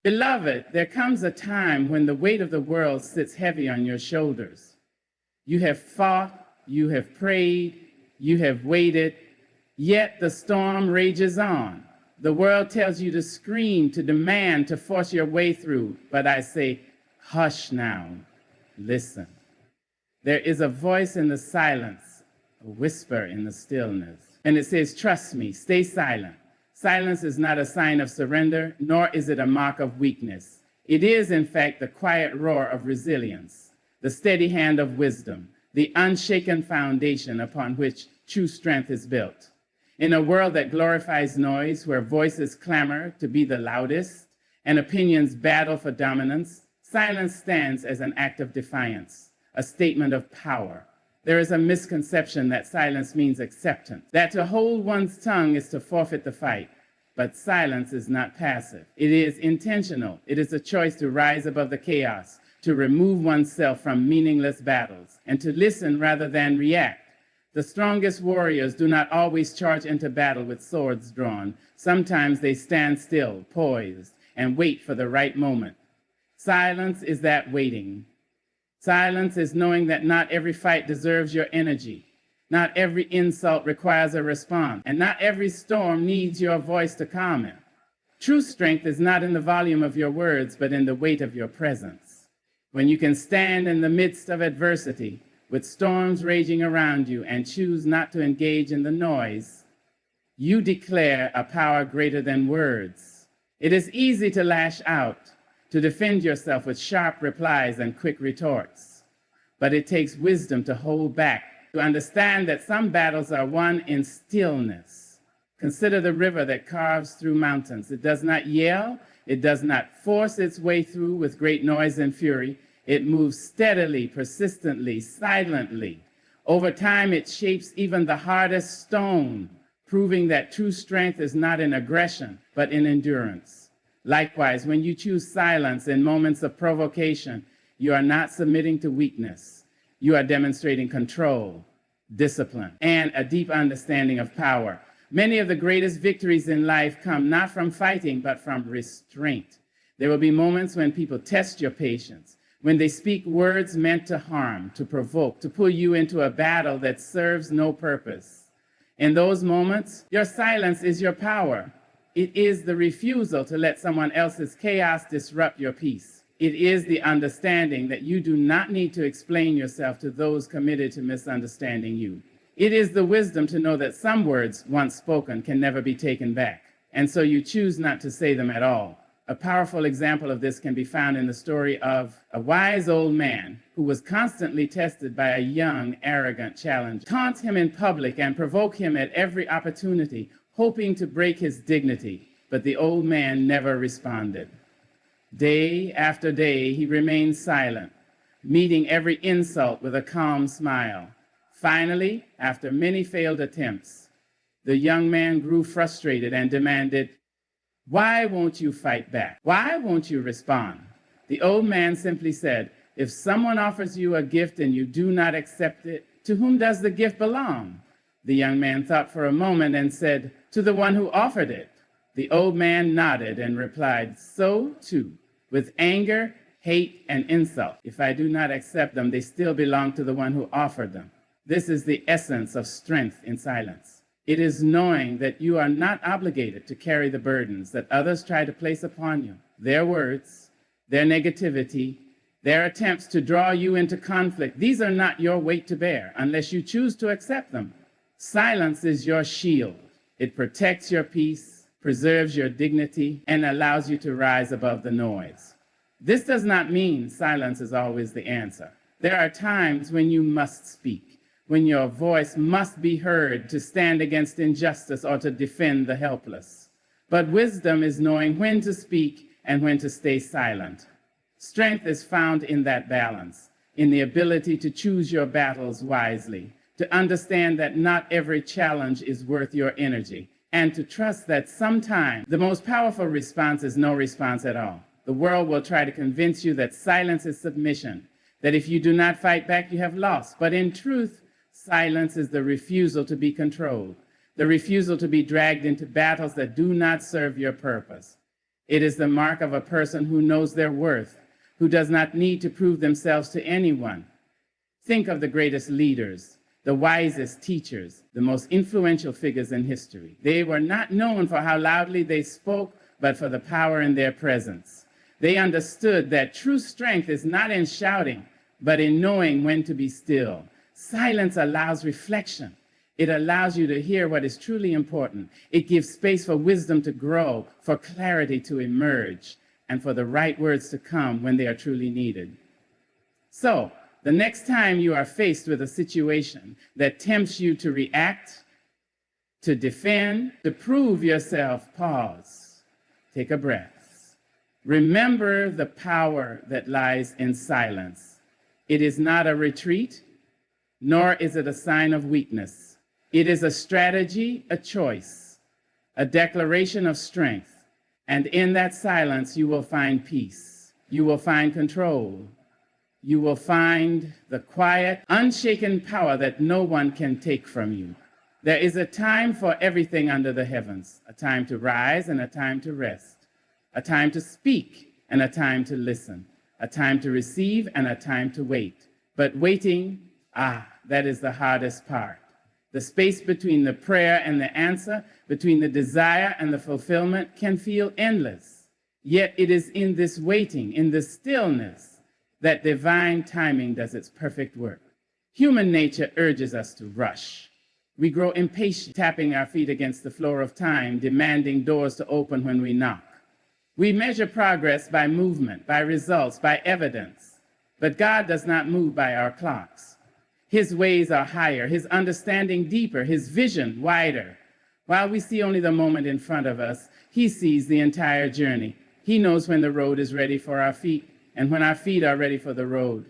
Beloved, there comes a time when the weight of the world sits heavy on your shoulders. You have fought, you have prayed, you have waited, yet the storm rages on. The world tells you to scream, to demand, to force your way through. But I say, hush now, listen. There is a voice in the silence, a whisper in the stillness. And it says, trust me, stay silent. Silence is not a sign of surrender, nor is it a mark of weakness. It is, in fact, the quiet roar of resilience, the steady hand of wisdom, the unshaken foundation upon which true strength is built. In a world that glorifies noise, where voices clamor to be the loudest and opinions battle for dominance, silence stands as an act of defiance, a statement of power. There is a misconception that silence means acceptance, that to hold one's tongue is to forfeit the fight. But silence is not passive. It is intentional. It is a choice to rise above the chaos, to remove oneself from meaningless battles, and to listen rather than react. The strongest warriors do not always charge into battle with swords drawn. Sometimes they stand still, poised, and wait for the right moment. Silence is that waiting. Silence is knowing that not every fight deserves your energy. Not every insult requires a response, and not every storm needs your voice to calm it. True strength is not in the volume of your words, but in the weight of your presence. When you can stand in the midst of adversity, with storms raging around you, and choose not to engage in the noise, you declare a power greater than words. It is easy to lash out, to defend yourself with sharp replies and quick retorts. But it takes wisdom to hold back, to understand that some battles are won in stillness. Consider the river that carves through mountains. It does not yell, it does not force its way through with great noise and fury. It moves steadily, persistently, silently. Over time, it shapes even the hardest stone, proving that true strength is not in aggression, but in endurance. Likewise, when you choose silence in moments of provocation, you are not submitting to weakness. You are demonstrating control, discipline, and a deep understanding of power. Many of the greatest victories in life come not from fighting, but from restraint. There will be moments when people test your patience, when they speak words meant to harm, to provoke, to pull you into a battle that serves no purpose. In those moments, your silence is your power. It is the refusal to let someone else's chaos disrupt your peace. It is the understanding that you do not need to explain yourself to those committed to misunderstanding you. It is the wisdom to know that some words once spoken can never be taken back, and so you choose not to say them at all. A powerful example of this can be found in the story of a wise old man who was constantly tested by a young, arrogant challenger. Taunt him in public and provoke him at every opportunity, hoping to break his dignity, but the old man never responded. Day after day, he remained silent, meeting every insult with a calm smile. Finally, after many failed attempts, the young man grew frustrated and demanded, "Why won't you fight back? Why won't you respond?" The old man simply said, "If someone offers you a gift and you do not accept it, to whom does the gift belong?" The young man thought for a moment and said, "To the one who offered it." The old man nodded and replied, "So too, with anger, hate, and insult, if I do not accept them, they still belong to the one who offered them." This is the essence of strength in silence. It is knowing that you are not obligated to carry the burdens that others try to place upon you. Their words, their negativity, their attempts to draw you into conflict, these are not your weight to bear unless you choose to accept them. Silence is your shield. It protects your peace, preserves your dignity, and allows you to rise above the noise. This does not mean silence is always the answer. There are times when you must speak, when your voice must be heard to stand against injustice or to defend the helpless. But wisdom is knowing when to speak and when to stay silent. Strength is found in that balance, in the ability to choose your battles wisely, to understand that not every challenge is worth your energy, and to trust that sometimes the most powerful response is no response at all. The world will try to convince you that silence is submission, that if you do not fight back, you have lost. But in truth, silence is the refusal to be controlled, the refusal to be dragged into battles that do not serve your purpose. It is the mark of a person who knows their worth, who does not need to prove themselves to anyone. Think of the greatest leaders, the wisest teachers, the most influential figures in history. They were not known for how loudly they spoke, but for the power in their presence. They understood that true strength is not in shouting, but in knowing when to be still. Silence allows reflection. It allows you to hear what is truly important. It gives space for wisdom to grow, for clarity to emerge, and for the right words to come when they are truly needed. So, the next time you are faced with a situation that tempts you to react, to defend, to prove yourself, pause, take a breath. Remember the power that lies in silence. It is not a retreat, nor is it a sign of weakness. It is a strategy, a choice, a declaration of strength. And in that silence, you will find peace. You will find control. You will find the quiet, unshaken power that no one can take from you. There is a time for everything under the heavens, a time to rise and a time to rest, a time to speak and a time to listen, a time to receive and a time to wait. But waiting, that is the hardest part. The space between the prayer and the answer, between the desire and the fulfillment, can feel endless. Yet it is in this waiting, in this stillness, that divine timing does its perfect work. Human nature urges us to rush. We grow impatient, tapping our feet against the floor of time, demanding doors to open when we knock. We measure progress by movement, by results, by evidence. But God does not move by our clocks. His ways are higher, his understanding deeper, his vision wider. While we see only the moment in front of us, he sees the entire journey. He knows when the road is ready for our feet and when our feet are ready for the road.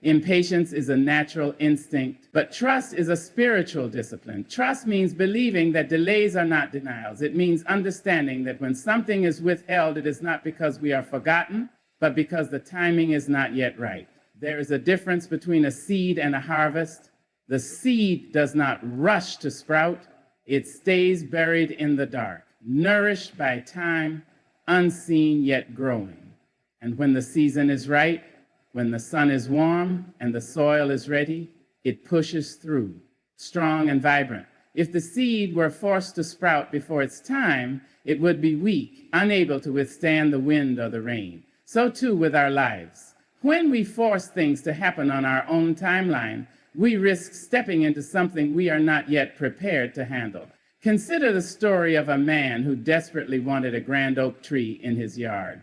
Impatience is a natural instinct, but trust is a spiritual discipline. Trust means believing that delays are not denials. It means understanding that when something is withheld, it is not because we are forgotten, but because the timing is not yet right. There is a difference between a seed and a harvest. The seed does not rush to sprout. It stays buried in the dark, nourished by time, unseen yet growing. And when the season is right, when the sun is warm and the soil is ready, it pushes through, strong and vibrant. If the seed were forced to sprout before its time, it would be weak, unable to withstand the wind or the rain. So too with our lives. When we force things to happen on our own timeline, we risk stepping into something we are not yet prepared to handle. Consider the story of a man who desperately wanted a grand oak tree in his yard.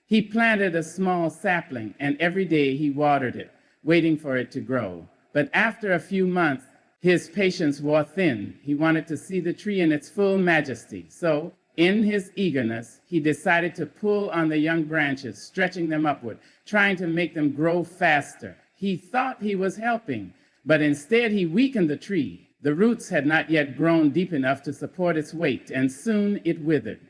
He planted a small sapling, and every day he watered it, waiting for it to grow. But after a few months, his patience wore thin. He wanted to see the tree in its full majesty. So, in his eagerness, he decided to pull on the young branches, stretching them upward, trying to make them grow faster. He thought he was helping, but instead he weakened the tree. The roots had not yet grown deep enough to support its weight, and soon it withered.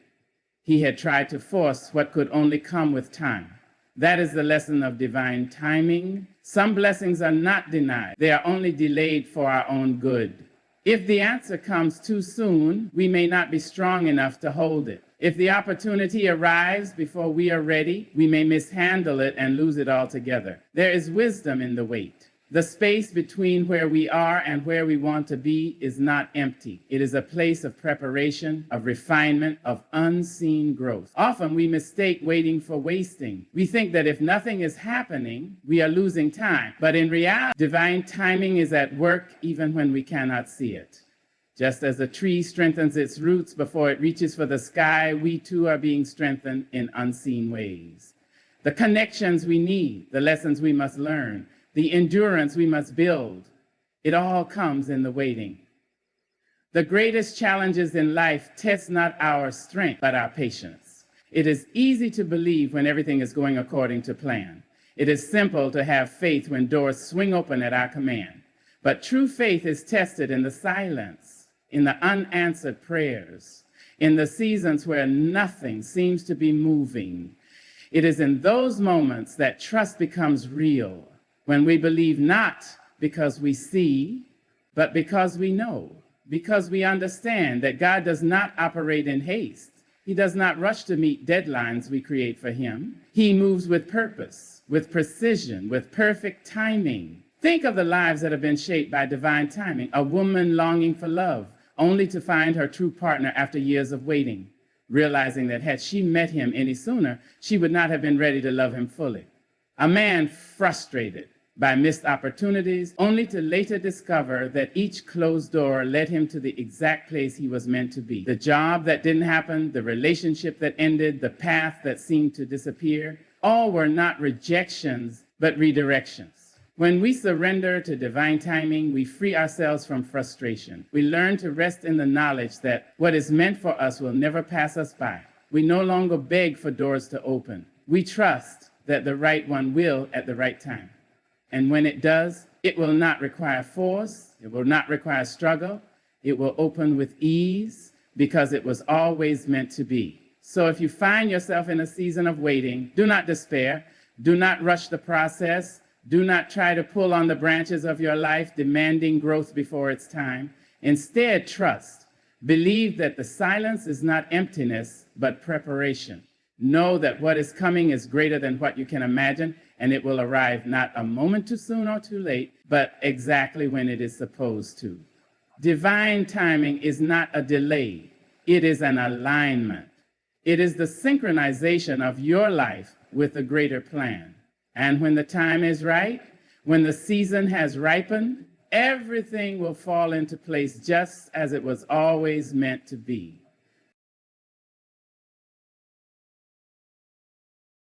He had tried to force what could only come with time. That is the lesson of divine timing. Some blessings are not denied. They are only delayed for our own good. If the answer comes too soon, we may not be strong enough to hold it. If the opportunity arrives before we are ready, we may mishandle it and lose it altogether. There is wisdom in the wait. The space between where we are and where we want to be is not empty. It is a place of preparation, of refinement, of unseen growth. Often we mistake waiting for wasting. We think that if nothing is happening, we are losing time. But in reality, divine timing is at work even when we cannot see it. Just as a tree strengthens its roots before it reaches for the sky, we too are being strengthened in unseen ways. The connections we need, the lessons we must learn, the endurance we must build, it all comes in the waiting. The greatest challenges in life test not our strength, but our patience. It is easy to believe when everything is going according to plan. It is simple to have faith when doors swing open at our command. But true faith is tested in the silence, in the unanswered prayers, in the seasons where nothing seems to be moving. It is in those moments that trust becomes real. When we believe not because we see, but because we know, because we understand that God does not operate in haste. He does not rush to meet deadlines we create for him. He moves with purpose, with precision, with perfect timing. Think of the lives that have been shaped by divine timing. A woman longing for love, only to find her true partner after years of waiting, realizing that had she met him any sooner, she would not have been ready to love him fully. A man frustrated by missed opportunities, only to later discover that each closed door led him to the exact place he was meant to be. The job that didn't happen, the relationship that ended, the path that seemed to disappear, all were not rejections, but redirections. When we surrender to divine timing, we free ourselves from frustration. We learn to rest in the knowledge that what is meant for us will never pass us by. We no longer beg for doors to open. We trust that the right one will at the right time. And when it does, it will not require force, it will not require struggle, it will open with ease because it was always meant to be. So if you find yourself in a season of waiting, do not despair, do not rush the process, do not try to pull on the branches of your life demanding growth before it's time. Instead, trust. Believe that the silence is not emptiness, but preparation. Know that what is coming is greater than what you can imagine, and it will arrive not a moment too soon or too late, but exactly when it is supposed to. Divine timing is not a delay, it is an alignment. It is the synchronization of your life with a greater plan. And when the time is right, when the season has ripened, everything will fall into place just as it was always meant to be.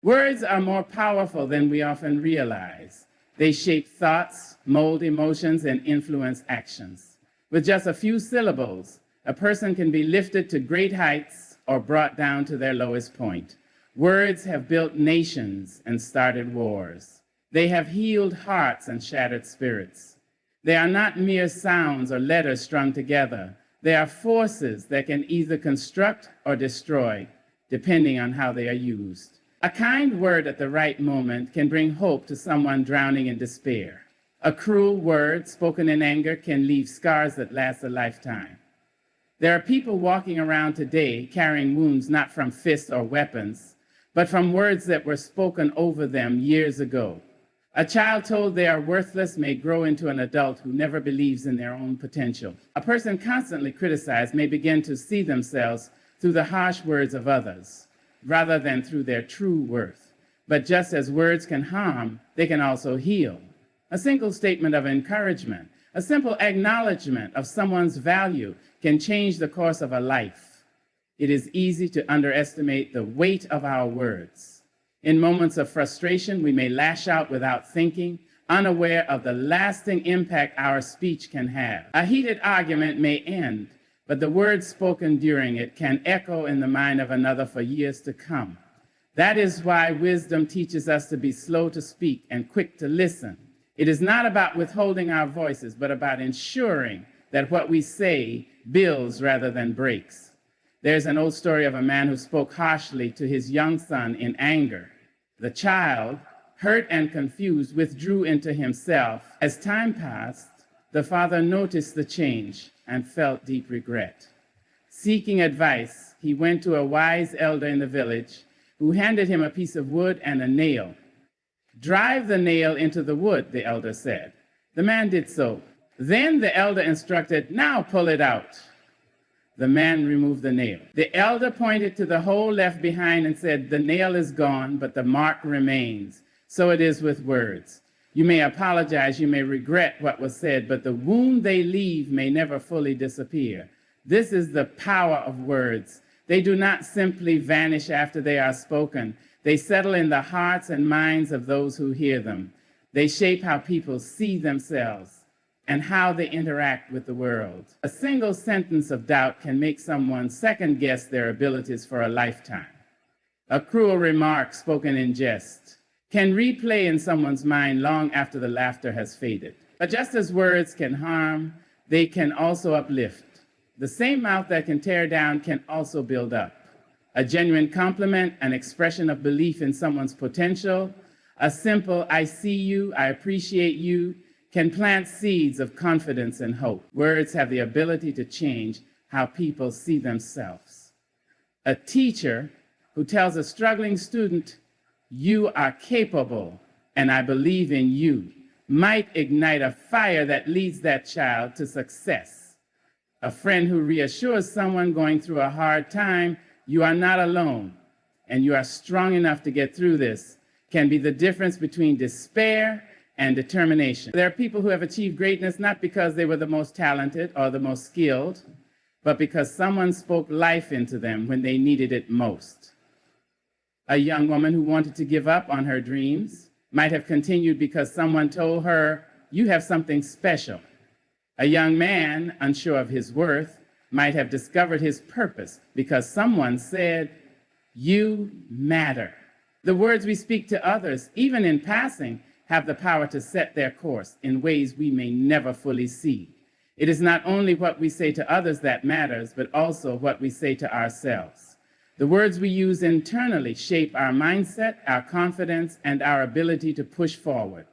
Words are more powerful than we often realize. They shape thoughts, mold emotions, and influence actions. With just a few syllables, a person can be lifted to great heights or brought down to their lowest point. Words have built nations and started wars. They have healed hearts and shattered spirits. They are not mere sounds or letters strung together. They are forces that can either construct or destroy, depending on how they are used. A kind word at the right moment can bring hope to someone drowning in despair. A cruel word spoken in anger can leave scars that last a lifetime. There are people walking around today carrying wounds not from fists or weapons, but from words that were spoken over them years ago. A child told they are worthless may grow into an adult who never believes in their own potential. A person constantly criticized may begin to see themselves through the harsh words of others, rather than through their true worth. But just as words can harm, they can also heal. A single statement of encouragement, a simple acknowledgement of someone's value can change the course of a life. It is easy to underestimate the weight of our words. In moments of frustration, we may lash out without thinking, unaware of the lasting impact our speech can have. A heated argument may end, but the words spoken during it can echo in the mind of another for years to come. That is why wisdom teaches us to be slow to speak and quick to listen. It is not about withholding our voices, but about ensuring that what we say builds rather than breaks. There's an old story of a man who spoke harshly to his young son in anger. The child, hurt and confused, withdrew into himself. As time passed, the father noticed the change and felt deep regret. Seeking advice, he went to a wise elder in the village who handed him a piece of wood and a nail. "Drive the nail into the wood," the elder said. The man did so. Then the elder instructed, "Now pull it out." The man removed the nail. The elder pointed to the hole left behind and said, "The nail is gone, but the mark remains." So it is with words. You may apologize, you may regret what was said, but the wound they leave may never fully disappear. This is the power of words. They do not simply vanish after they are spoken. They settle in the hearts and minds of those who hear them. They shape how people see themselves and how they interact with the world. A single sentence of doubt can make someone second guess their abilities for a lifetime. A cruel remark spoken in jest can replay in someone's mind long after the laughter has faded. But just as words can harm, they can also uplift. The same mouth that can tear down can also build up. A genuine compliment, an expression of belief in someone's potential, a simple "I see you, I appreciate you," can plant seeds of confidence and hope. Words have the ability to change how people see themselves. A teacher who tells a struggling student, "You are capable, and I believe in you," might ignite a fire that leads that child to success. A friend who reassures someone going through a hard time, "You are not alone, and you are strong enough to get through this," can be the difference between despair and determination. There are people who have achieved greatness not because they were the most talented or the most skilled, but because someone spoke life into them when they needed it most. A young woman who wanted to give up on her dreams might have continued because someone told her, "You have something special." A young man, unsure of his worth, might have discovered his purpose because someone said, "You matter." The words we speak to others, even in passing, have the power to set their course in ways we may never fully see. It is not only what we say to others that matters, but also what we say to ourselves. The words we use internally shape our mindset, our confidence, and our ability to push forward.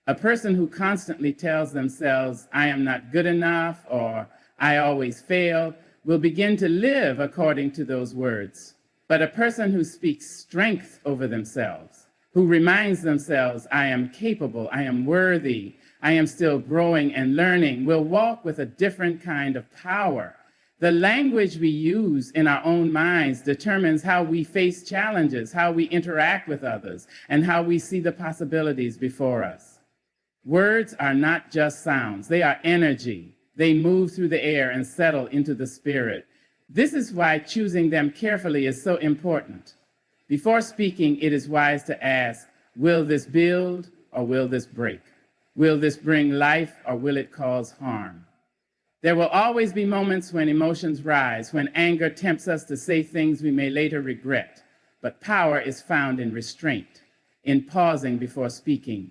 A person who constantly tells themselves, "I am not good enough," or "I always fail," will begin to live according to those words. But a person who speaks strength over themselves, who reminds themselves, "I am capable, I am worthy, I am still growing and learning," will walk with a different kind of power. The language we use in our own minds determines how we face challenges, how we interact with others, and how we see the possibilities before us. Words are not just sounds, they are energy. They move through the air and settle into the spirit. This is why choosing them carefully is so important. Before speaking, it is wise to ask, will this build or will this break? Will this bring life or will it cause harm? There will always be moments when emotions rise, when anger tempts us to say things we may later regret. But power is found in restraint, in pausing before speaking,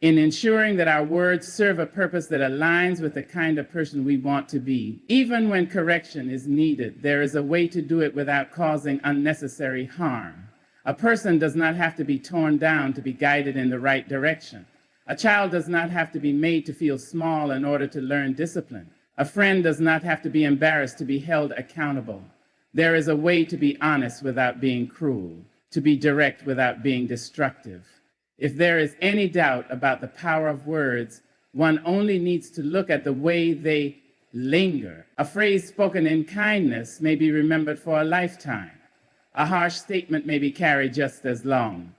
in ensuring that our words serve a purpose that aligns with the kind of person we want to be. Even when correction is needed, there is a way to do it without causing unnecessary harm. A person does not have to be torn down to be guided in the right direction. A child does not have to be made to feel small in order to learn discipline. A friend does not have to be embarrassed to be held accountable. There is a way to be honest without being cruel, to be direct without being destructive. If there is any doubt about the power of words, one only needs to look at the way they linger. A phrase spoken in kindness may be remembered for a lifetime. A harsh statement may be carried just as long.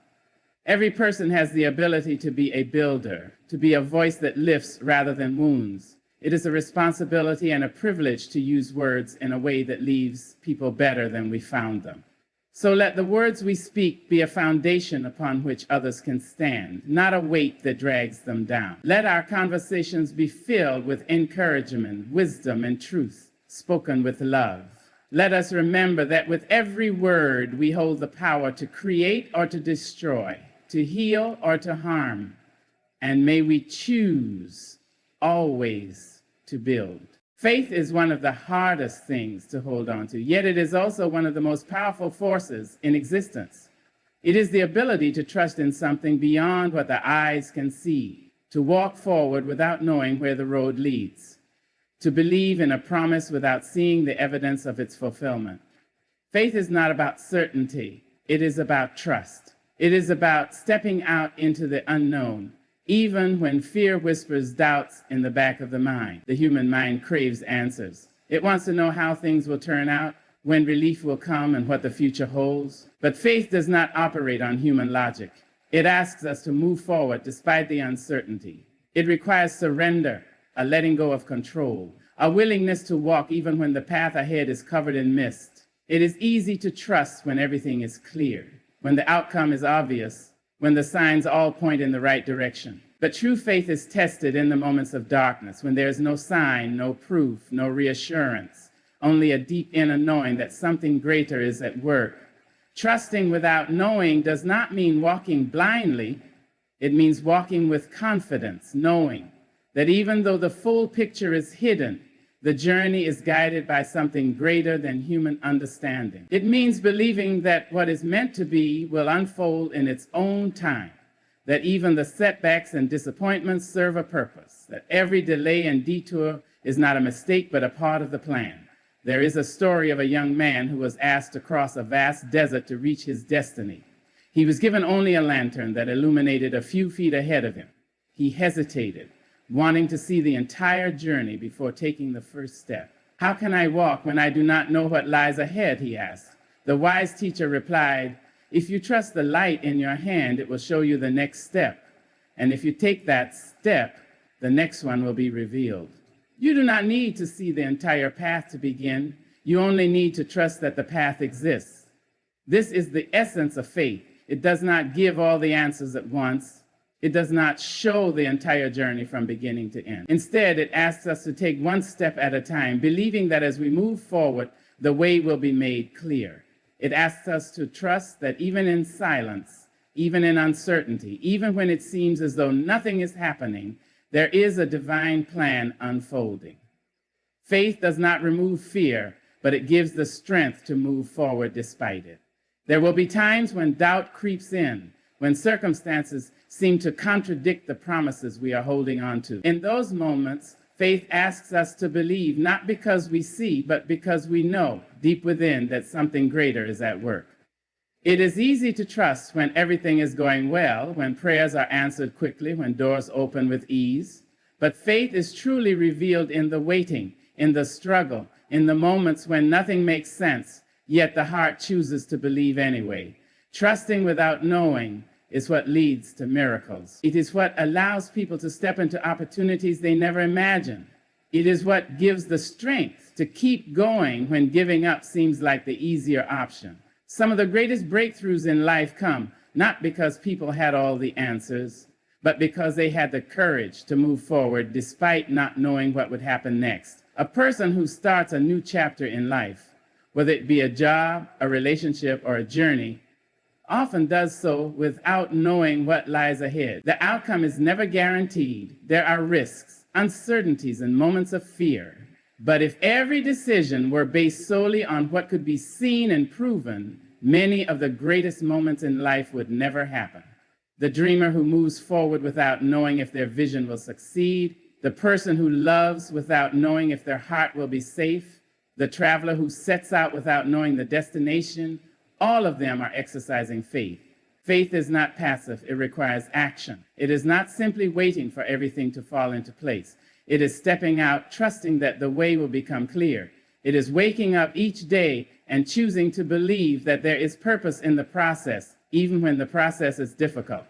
Every person has the ability to be a builder, to be a voice that lifts rather than wounds. It is a responsibility and a privilege to use words in a way that leaves people better than we found them. So let the words we speak be a foundation upon which others can stand, not a weight that drags them down. Let our conversations be filled with encouragement, wisdom, and truth, spoken with love. Let us remember that with every word we hold the power to create or to destroy, to heal or to harm. And may we choose always to build. Faith is one of the hardest things to hold on to, yet it is also one of the most powerful forces in existence. It is the ability to trust in something beyond what the eyes can see, to walk forward without knowing where the road leads, to believe in a promise without seeing the evidence of its fulfillment. Faith is not about certainty, it is about trust. It is about stepping out into the unknown, even when fear whispers doubts in the back of the mind. The human mind craves answers. It wants to know how things will turn out, when relief will come, and what the future holds. But faith does not operate on human logic. It asks us to move forward despite the uncertainty. It requires surrender, a letting go of control, a willingness to walk even when the path ahead is covered in mist. It is easy to trust when everything is clear, when the outcome is obvious, when the signs all point in the right direction. But true faith is tested in the moments of darkness, when there is no sign, no proof, no reassurance, only a deep inner knowing that something greater is at work. Trusting without knowing does not mean walking blindly. It means walking with confidence, knowing that even though the full picture is hidden, the journey is guided by something greater than human understanding. It means believing that what is meant to be will unfold in its own time, that even the setbacks and disappointments serve a purpose, that every delay and detour is not a mistake but a part of the plan. There is a story of a young man who was asked to cross a vast desert to reach his destiny. He was given only a lantern that illuminated a few feet ahead of him. He hesitated, wanting to see the entire journey before taking the first step. "How can I walk when I do not know what lies ahead?" he asked. The wise teacher replied, "If you trust the light in your hand, it will show you the next step. And if you take that step, the next one will be revealed." You do not need to see the entire path to begin. You only need to trust that the path exists. This is the essence of faith. It does not give all the answers at once. It does not show the entire journey from beginning to end. Instead, it asks us to take one step at a time, believing that as we move forward, the way will be made clear. It asks us to trust that even in silence, even in uncertainty, even when it seems as though nothing is happening, there is a divine plan unfolding. Faith does not remove fear, but it gives the strength to move forward despite it. There will be times when doubt creeps in, when circumstances seem to contradict the promises we are holding on to. In those moments, faith asks us to believe, not because we see, but because we know deep within that something greater is at work. It is easy to trust when everything is going well, when prayers are answered quickly, when doors open with ease. But faith is truly revealed in the waiting, in the struggle, in the moments when nothing makes sense, yet the heart chooses to believe anyway. Trusting without knowing is what leads to miracles. It is what allows people to step into opportunities they never imagined. It is what gives the strength to keep going when giving up seems like the easier option. Some of the greatest breakthroughs in life come not because people had all the answers, but because they had the courage to move forward despite not knowing what would happen next. A person who starts a new chapter in life, whether it be a job, a relationship, or a journey, often does so without knowing what lies ahead. The outcome is never guaranteed. There are risks, uncertainties, and moments of fear. But if every decision were based solely on what could be seen and proven, many of the greatest moments in life would never happen. The dreamer who moves forward without knowing if their vision will succeed, the person who loves without knowing if their heart will be safe, the traveler who sets out without knowing the destination, all of them are exercising faith. Faith is not passive, it requires action. It is not simply waiting for everything to fall into place. It is stepping out, trusting that the way will become clear. It is waking up each day and choosing to believe that there is purpose in the process, even when the process is difficult.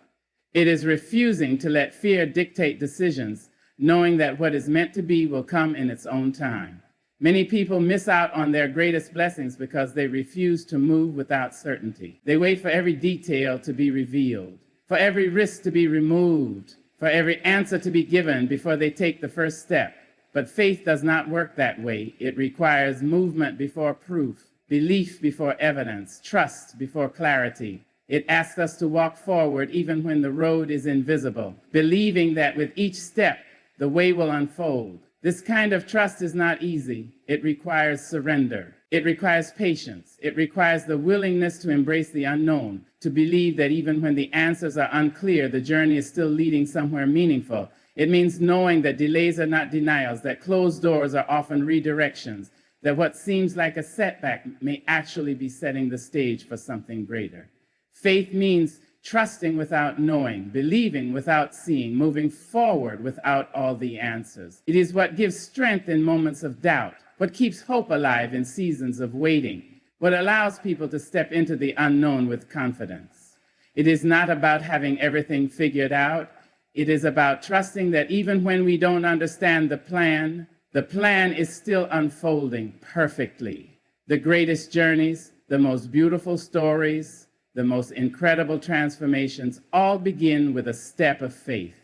It is refusing to let fear dictate decisions, knowing that what is meant to be will come in its own time. Many people miss out on their greatest blessings because they refuse to move without certainty. They wait for every detail to be revealed, for every risk to be removed, for every answer to be given before they take the first step. But faith does not work that way. It requires movement before proof, belief before evidence, trust before clarity. It asks us to walk forward even when the road is invisible, believing that with each step, the way will unfold. This kind of trust is not easy. It requires surrender. It requires patience. It requires the willingness to embrace the unknown, to believe that even when the answers are unclear, the journey is still leading somewhere meaningful. It means knowing that delays are not denials, that closed doors are often redirections, that what seems like a setback may actually be setting the stage for something greater. Faith means trusting without knowing, believing without seeing, moving forward without all the answers. It is what gives strength in moments of doubt, what keeps hope alive in seasons of waiting, what allows people to step into the unknown with confidence. It is not about having everything figured out. It is about trusting that even when we don't understand the plan is still unfolding perfectly. The greatest journeys, the most beautiful stories, the most incredible transformations all begin with a step of faith,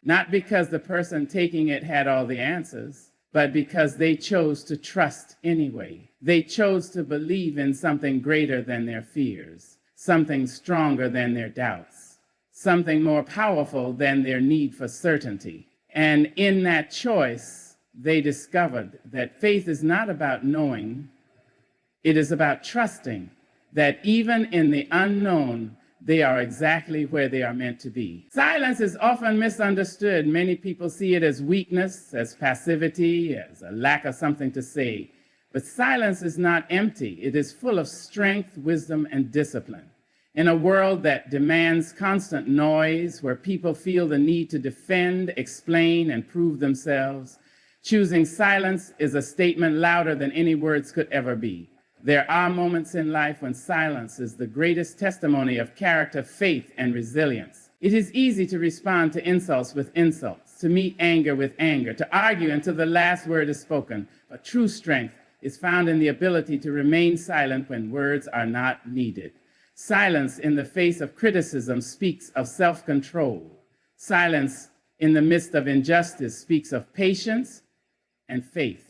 not because the person taking it had all the answers, but because they chose to trust anyway. They chose to believe in something greater than their fears, something stronger than their doubts, something more powerful than their need for certainty. And in that choice, they discovered that faith is not about knowing, it is about trusting that even in the unknown, they are exactly where they are meant to be. Silence is often misunderstood. Many people see it as weakness, as passivity, as a lack of something to say. But silence is not empty. It is full of strength, wisdom, and discipline. In a world that demands constant noise, where people feel the need to defend, explain, and prove themselves, choosing silence is a statement louder than any words could ever be. There are moments in life when silence is the greatest testimony of character, faith, and resilience. It is easy to respond to insults with insults, to meet anger with anger, to argue until the last word is spoken. But true strength is found in the ability to remain silent when words are not needed. Silence in the face of criticism speaks of self-control. Silence in the midst of injustice speaks of patience and faith.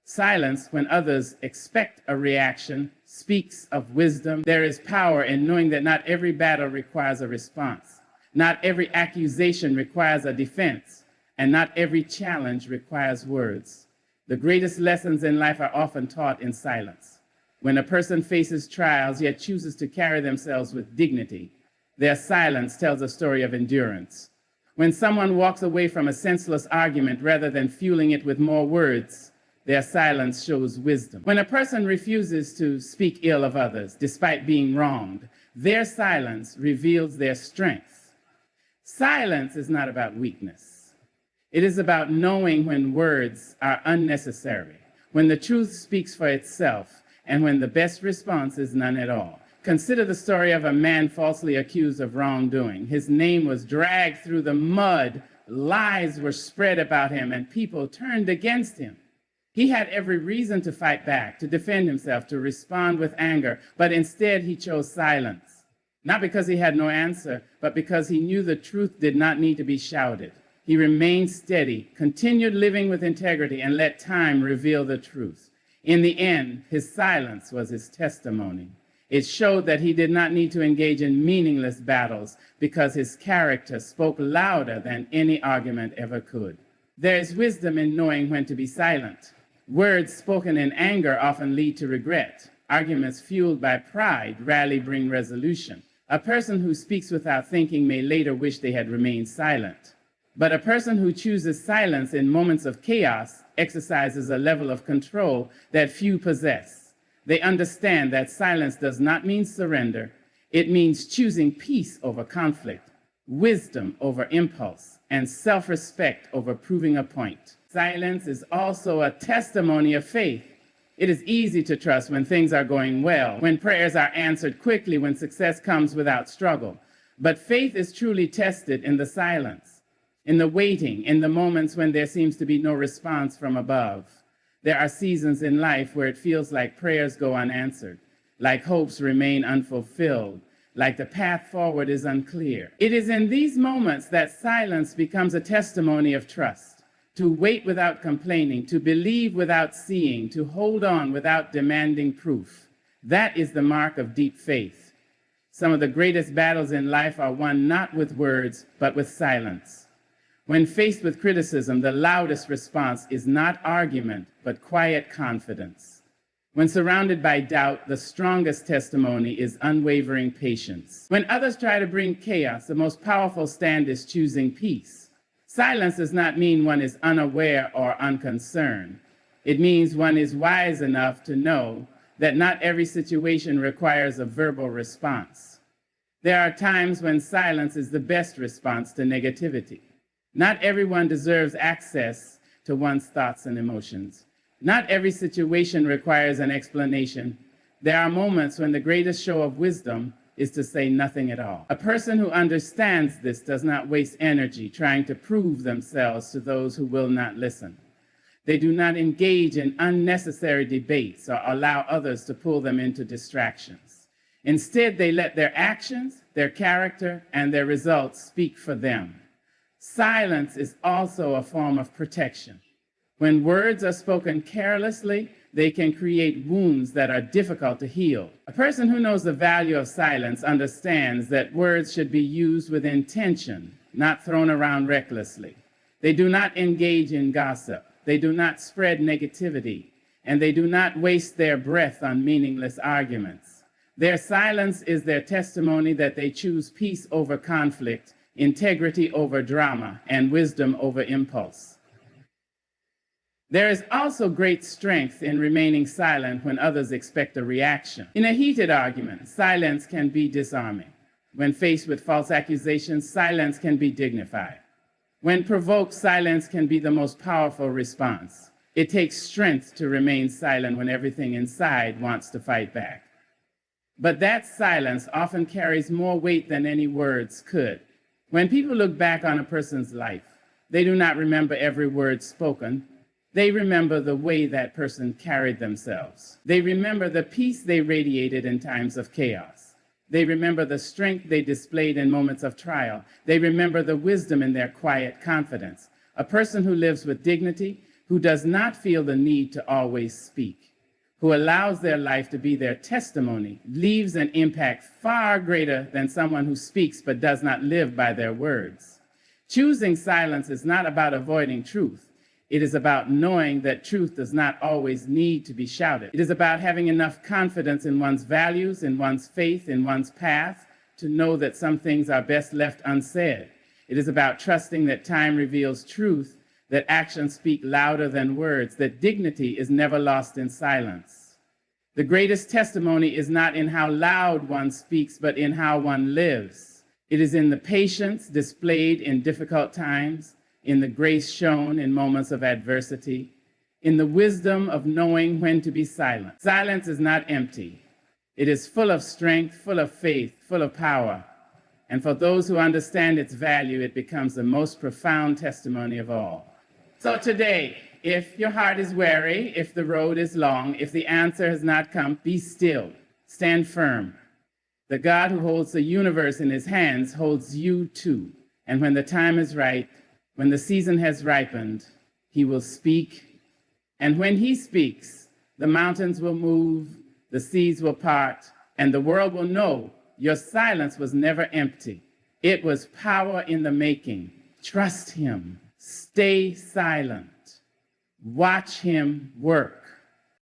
Silence when others expect a reaction speaks of wisdom. There is power in knowing that not every battle requires a response. Not every accusation requires a defense, and not every challenge requires words. The greatest lessons in life are often taught in silence. When a person faces trials yet chooses to carry themselves with dignity, their silence tells a story of endurance. When someone walks away from a senseless argument rather than fueling it with more words, their silence shows wisdom. When a person refuses to speak ill of others despite being wronged, their silence reveals their strength. Silence is not about weakness. It is about knowing when words are unnecessary, when the truth speaks for itself, and when the best response is none at all. Consider the story of a man falsely accused of wrongdoing. His name was dragged through the mud, lies were spread about him, and people turned against him. He had every reason to fight back, to defend himself, to respond with anger, but instead he chose silence. Not because he had no answer, but because he knew the truth did not need to be shouted. He remained steady, continued living with integrity, and let time reveal the truth. In the end, his silence was his testimony. It showed that he did not need to engage in meaningless battles because his character spoke louder than any argument ever could. There is wisdom in knowing when to be silent. Words spoken in anger often lead to regret. Arguments fueled by pride rarely bring resolution. A person who speaks without thinking may later wish they had remained silent. But a person who chooses silence in moments of chaos exercises a level of control that few possess. They understand that silence does not mean surrender. It means choosing peace over conflict, wisdom over impulse, and self-respect over proving a point. Silence is also a testimony of faith. It is easy to trust when things are going well, when prayers are answered quickly, when success comes without struggle. But faith is truly tested in the silence, in the waiting, in the moments when there seems to be no response from above. There are seasons in life where it feels like prayers go unanswered, like hopes remain unfulfilled, like the path forward is unclear. It is in these moments that silence becomes a testimony of trust. To wait without complaining, to believe without seeing, to hold on without demanding proof. That is the mark of deep faith. Some of the greatest battles in life are won not with words, but with silence. When faced with criticism, the loudest response is not argument, but quiet confidence. When surrounded by doubt, the strongest testimony is unwavering patience. When others try to bring chaos, the most powerful stand is choosing peace. Silence does not mean one is unaware or unconcerned. It means one is wise enough to know that not every situation requires a verbal response. There are times when silence is the best response to negativity. Not everyone deserves access to one's thoughts and emotions. Not every situation requires an explanation. There are moments when the greatest show of wisdom is to say nothing at all. A person who understands this does not waste energy trying to prove themselves to those who will not listen. They do not engage in unnecessary debates or allow others to pull them into distractions. Instead, they let their actions, their character, and their results speak for them. Silence is also a form of protection. When words are spoken carelessly, they can create wounds that are difficult to heal. A person who knows the value of silence understands that words should be used with intention, not thrown around recklessly. They do not engage in gossip. They do not spread negativity, and they do not waste their breath on meaningless arguments. Their silence is their testimony that they choose peace over conflict, integrity over drama, and wisdom over impulse. There is also great strength in remaining silent when others expect a reaction. In a heated argument, silence can be disarming. When faced with false accusations, silence can be dignified. When provoked, silence can be the most powerful response. It takes strength to remain silent when everything inside wants to fight back. But that silence often carries more weight than any words could. When people look back on a person's life, they do not remember every word spoken. They remember the way that person carried themselves. They remember the peace they radiated in times of chaos. They remember the strength they displayed in moments of trial. They remember the wisdom in their quiet confidence. A person who lives with dignity, who does not feel the need to always speak, who allows their life to be their testimony, leaves an impact far greater than someone who speaks but does not live by their words. Choosing silence is not about avoiding truth. It is about knowing that truth does not always need to be shouted. It is about having enough confidence in one's values, in one's faith, in one's path, to know that some things are best left unsaid. It is about trusting that time reveals truth, that actions speak louder than words, that dignity is never lost in silence. The greatest testimony is not in how loud one speaks, but in how one lives. It is in the patience displayed in difficult times, in the grace shown in moments of adversity, in the wisdom of knowing when to be silent. Silence is not empty. It is full of strength, full of faith, full of power. And for those who understand its value, it becomes the most profound testimony of all. So today, if your heart is weary, if the road is long, if the answer has not come, be still, stand firm. The God who holds the universe in his hands holds you too. And when the time is right, when the season has ripened, he will speak. And when he speaks, the mountains will move, the seas will part, and the world will know your silence was never empty. It was power in the making. Trust him. Stay silent. Watch him work.